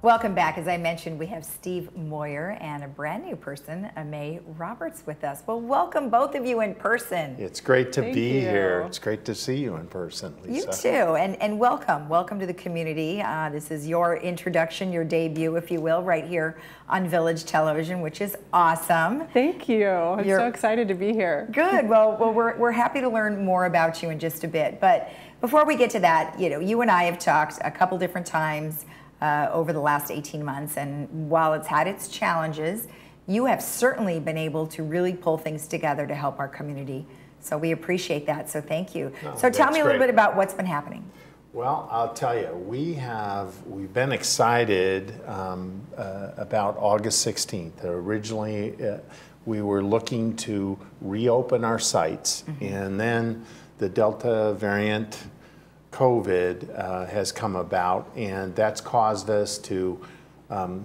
Welcome back. As I mentioned, we have Steve Moyer and a brand new person, May Roberts, with us. Well, welcome both of you in person. It's great to Thank be you. here. It's great to see you in person, Lisa. You too, and welcome to the community. This is your introduction, your debut, if you will, right here on Village Television, which is awesome. Thank you. I'm so excited to be here. Good. Well, we're happy to learn more about you in just a bit. But before we get to that, you and I have talked a couple different times over the last 18 months, and while it's had its challenges, you have certainly been able to really pull things together to help our community. So we appreciate that, so thank you. So tell me a little bit about what's been happening. Well, I'll tell you, we've been excited about August 16th. Originally, we were looking to reopen our sites, and then the Delta variant COVID has come about, and that's caused us to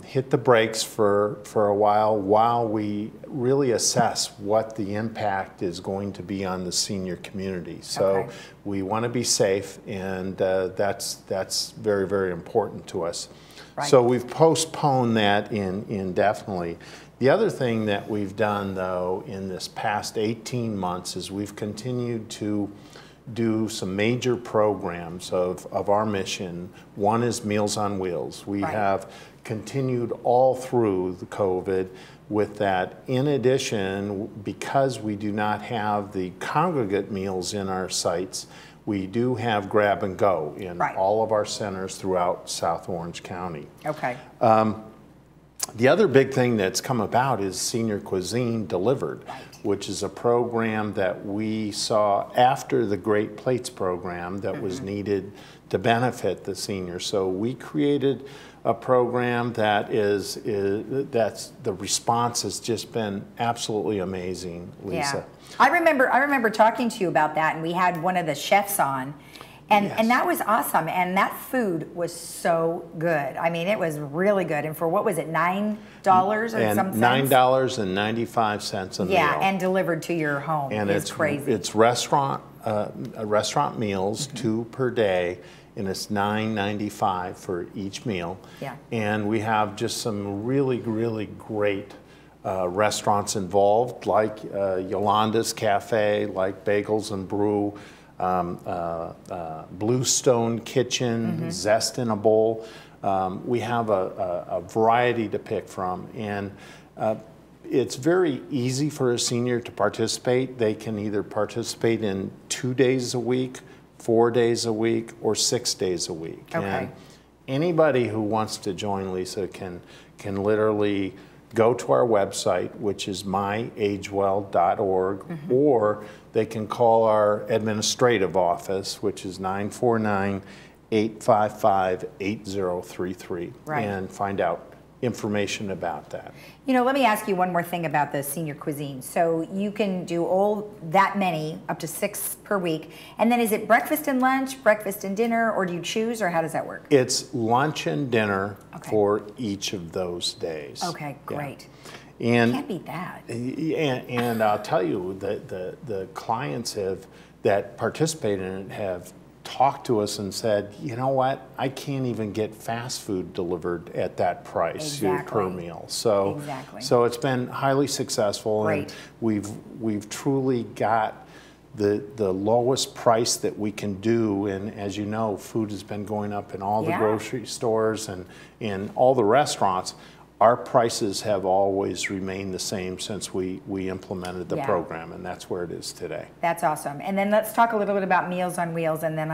hit the brakes for a while we really assess what the impact is going to be on the senior community. So we want to be safe, and that's very, very important to us. Right. So we've postponed that indefinitely. The other thing that we've done, though, in this past 18 months is we've continued to do some major programs of our mission. One is Meals on Wheels. We have continued all through the COVID with that. In addition, because we do not have the congregate meals in our sites, we do have grab and go in all of our centers throughout South Orange County. Okay. The other big thing that's come about is Senior Cuisine Delivered, which is a program that we saw after the Great Plates program that was needed to benefit the seniors. So we created a program that's the response has just been absolutely amazing, Lisa. Yeah. I remember talking to you about that, and we had one of the chefs on. And that was awesome, and that food was so good. I mean, it was really good. And for what was it, $9 or something? $9.95 a meal. Yeah, and delivered to your home. And it's crazy. It's restaurant meals, 2 per day, and it's $9.95 for each meal. Yeah. And we have just some really, really great restaurants involved, like Yolanda's Cafe, like Bagels and Brew. Bluestone Kitchen, Zest in a Bowl. We have a variety to pick from, and it's very easy for a senior to participate. They can either participate in 2 days a week, 4 days a week, or 6 days a week. Okay. And anybody who wants to join, Lisa, can literally go to our website, which is myagewell.org, or they can call our administrative office, which is 949-855-8033, and find out information about that. You know, let me ask you one more thing about the senior cuisine. So you can do all that many, up to 6 per week, and then is it breakfast and lunch, breakfast and dinner, or do you choose, or how does that work? It's lunch and dinner for each of those days. Okay, great. And can't beat that. And I'll tell you that the clients that participate in it have talked to us and said, you know what, I can't even get fast food delivered at that price per meal. So so it's been highly successful, and we've truly got the lowest price that we can do. And as you know, food has been going up in all the grocery stores and in all the restaurants. Our prices have always remained the same since we implemented the program, and that's where it is today. That's awesome. And then let's talk a little bit about Meals on Wheels, and then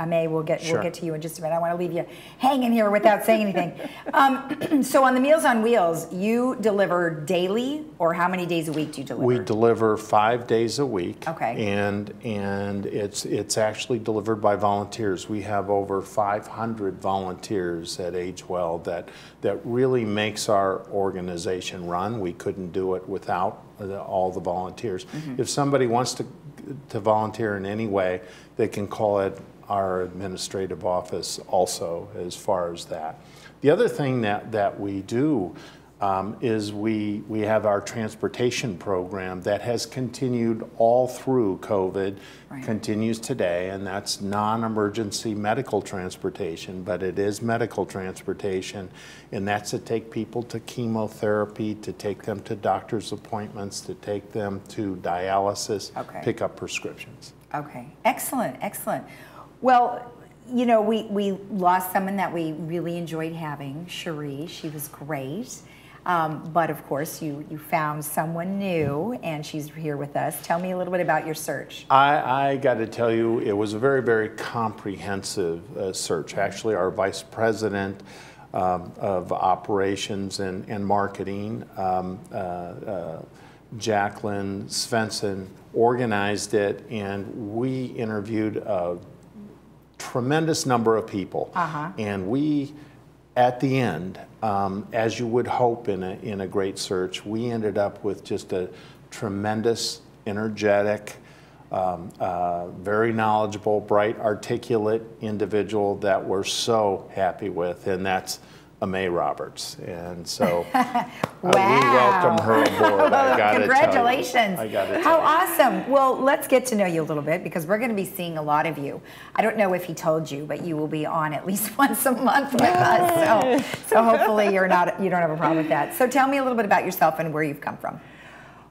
May, we'll get to you in just a minute. I want to leave you hanging here without saying anything. So on the Meals on Wheels, you deliver daily, or how many days a week do you deliver? We deliver 5 days a week. Okay. And it's actually delivered by volunteers. We have over 500 volunteers at AgeWell that really makes our organization run. We couldn't do it without all the volunteers. If somebody wants to volunteer in any way, they can call it our administrative office also as far as that. The other thing that we do is we have our transportation program that has continued all through COVID, continues today, and that's non-emergency medical transportation, but it is medical transportation, and that's to take people to chemotherapy, to take them to doctor's appointments, to take them to dialysis, pick up prescriptions. Okay, excellent, excellent. Well, you know, we lost someone that we really enjoyed having, Cherie. She was great. But of course, you found someone new, and she's here with us. Tell me a little bit about your search. I got to tell you, it was a very, very comprehensive search. Actually, our vice president of operations and marketing, Jacqueline Svensson, organized it, and we interviewed a tremendous number of people. And we, at the end, as you would hope in a great search, we ended up with just a tremendous, energetic, very knowledgeable, bright, articulate individual that we're so happy with, and that's May Roberts. And so we welcome her aboard. I got to Congratulations. tell you. I got to How tell you. awesome. Well, let's get to know you a little bit, because we're going to be seeing a lot of you. I don't know if he told you, but you will be on at least once a month with us. So hopefully you don't have a problem with that. So tell me a little bit about yourself and where you've come from.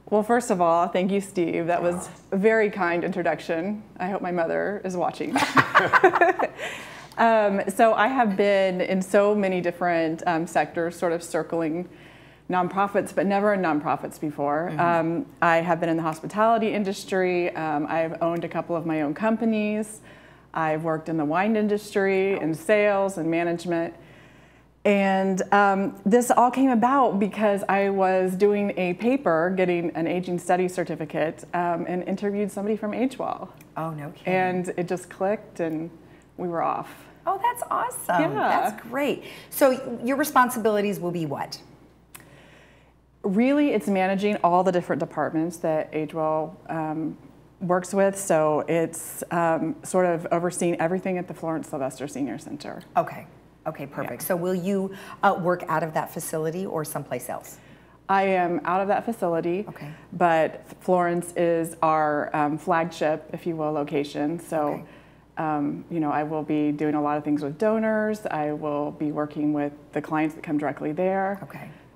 Well, first of all, thank you, Steve. That was a very kind introduction. I hope my mother is watching. So I have been in so many different sectors, sort of circling nonprofits, but never in nonprofits before. I have been in the hospitality industry. I've owned a couple of my own companies. I've worked in the wine industry, in sales and management. And this all came about because I was doing a paper, getting an aging study certificate, and interviewed somebody from AgeWell. Oh, no kidding. And it just clicked, and we were off. Oh, that's awesome. Yeah. That's great. So your responsibilities will be what? Really, it's managing all the different departments that AgeWell works with. So it's sort of overseeing everything at the Florence Sylvester Senior Center. Okay. Okay, perfect. Yeah. So will you work out of that facility or someplace else? I am out of that facility, but Florence is our flagship, if you will, location. So. You know, I will be doing a lot of things with donors. I will be working with the clients that come directly there.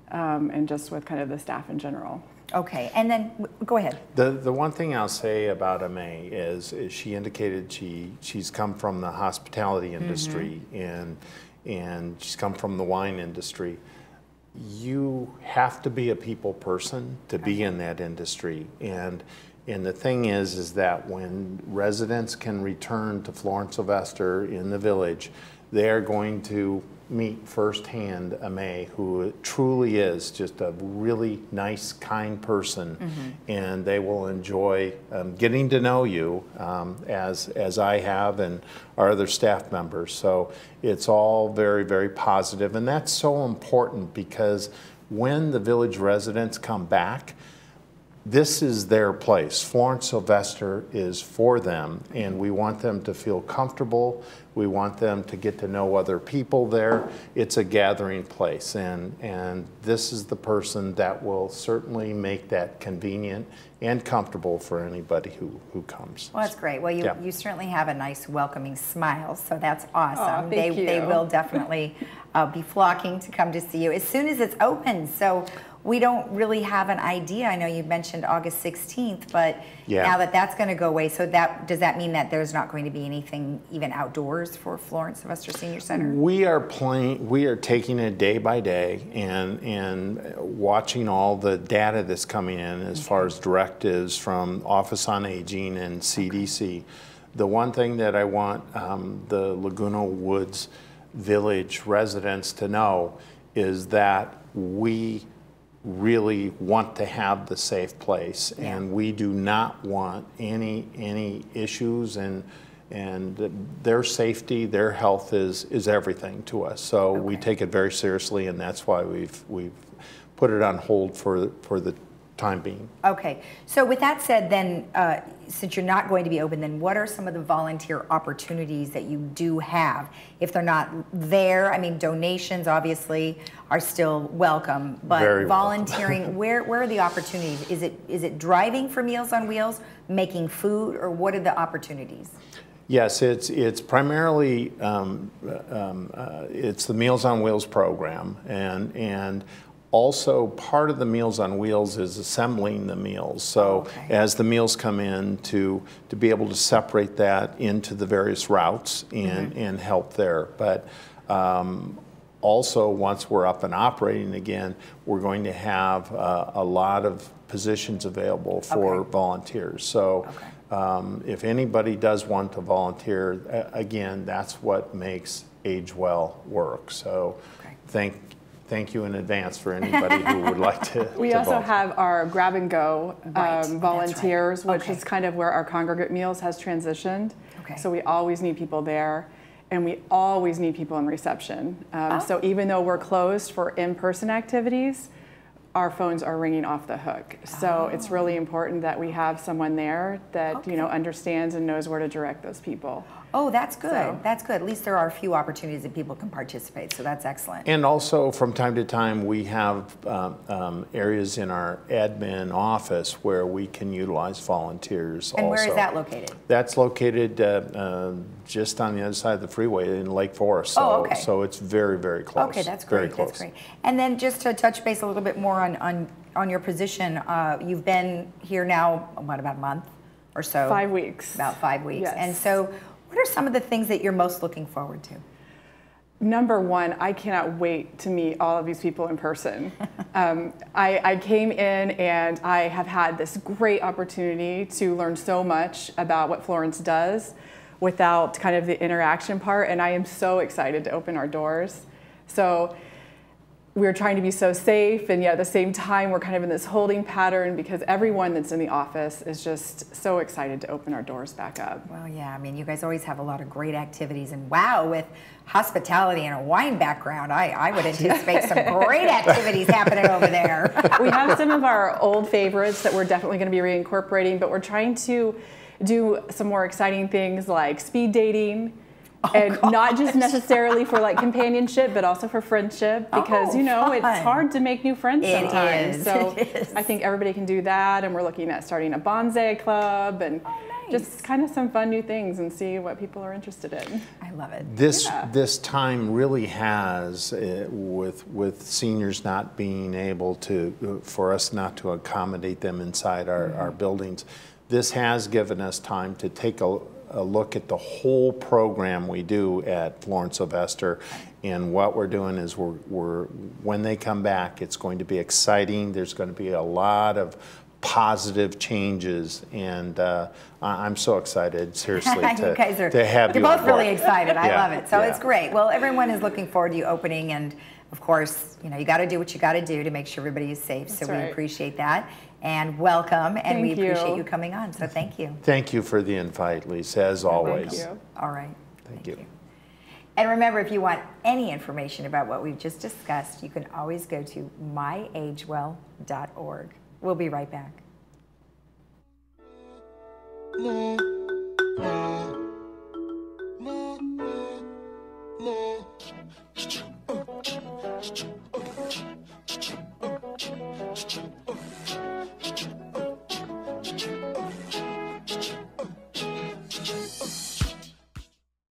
And just with kind of the staff in general. Okay, and then go ahead. The one thing I'll say about May is she indicated she's come from the hospitality industry and she's come from the wine industry. You have to be a people person to be in that industry, and the thing is that when residents can return to Florence Sylvester in the village, they are going to meet firsthand May, who truly is just a really nice, kind person, and they will enjoy getting to know you as I have and our other staff members. So it's all very, very positive, and that's so important because when the village residents come back, this is their place. Florence Sylvester is for them, and we want them to feel comfortable. We want them to get to know other people there. It's a gathering place, and this is the person that will certainly make that convenient and comfortable for anybody who comes. Well, that's great. Well, you certainly have a nice, welcoming smile, so that's awesome. Oh, thank you. They will definitely be flocking to come to see you as soon as it's open. So we don't really have an idea. I know you mentioned August 16th, but now that that's going to go away, so does that mean that there's not going to be anything even outdoors for Florence Sylvester Senior Center? We are taking it day by day and watching all the data that's coming in as far as directives from Office on Aging and CDC. The one thing that I want the Laguna Woods Village residents to know is that we really want to have the safe place, and we do not want any issues, and their safety, their health is everything to us. So we take it very seriously, and that's why we've put it on hold for the time being. Okay, so with that said, then, since you're not going to be open, then what are some of the volunteer opportunities that you do have? If they're not there, I mean, donations obviously are still welcome, but Very volunteering, welcome. where are the opportunities? Is it driving for Meals on Wheels, making food, or what are the opportunities? Yes, it's primarily it's the Meals on Wheels program, and also part of the Meals on Wheels is assembling the meals. So as the meals come in, to be able to separate that into the various routes and help there. But also, once we're up and operating again, we're going to have a lot of positions available for volunteers. So if anybody does want to volunteer, again, that's what makes AgeWell work. So thank you in advance for anybody who would like to. We also have our grab and go volunteers, which is kind of where our congregate meals has transitioned. So we always need people there, and we always need people in reception. So even though we're closed for in-person activities, our phones are ringing off the hook. So it's really important that we have someone there that understands and knows where to direct those people. Oh, that's good. So, that's good. At least there are a few opportunities that people can participate, so that's excellent. And also, from time to time, we have areas in our admin office where we can utilize volunteers. And where is that located? That's located just on the other side of the freeway in Lake Forest. So, so it's very, very close. Okay, that's great. Very close. That's great. And then just to touch base a little bit more on your position, you've been here now, what, about a month or so? 5 weeks. About 5 weeks. Yes. And so, what are some of the things that you're most looking forward to? Number one, I cannot wait to meet all of these people in person. I came in and I have had this great opportunity to learn so much about what Florence does without kind of the interaction part, and I am so excited to open our doors. So we're trying to be so safe, and yet at the same time we're kind of in this holding pattern because everyone that's in the office is just so excited to open our doors back up. Well, yeah, I mean, you guys always have a lot of great activities, and wow, with hospitality and a wine background, I would anticipate some great activities happening over there. We have some of our old favorites that we're definitely going to be reincorporating, but we're trying to do some more exciting things like speed dating. And not just necessarily for like companionship, but also for friendship, because it's hard to make new friends sometimes. So I think everybody can do that, and we're looking at starting a bonsai club and just kind of some fun new things and see what people are interested in. I love it. This time really has, with seniors not being able to, for us not to accommodate them inside our buildings, this has given us time to take a look at the whole program we do at Florence Sylvester, and what we're doing is when they come back, it's going to be exciting. There's going to be a lot of positive changes, and I'm so excited, seriously, to have you You're both aboard. Really excited. I love it. So it's great. Well, everyone is looking forward to you opening, and of course, you got to do what you got to do to make sure everybody is safe. So we appreciate that. And welcome, and we appreciate you coming on, so thank you. Thank you for the invite, Lisa, as always. Thank you. All right. Thank you. And remember, if you want any information about what we've just discussed, you can always go to myagewell.org. We'll be right back.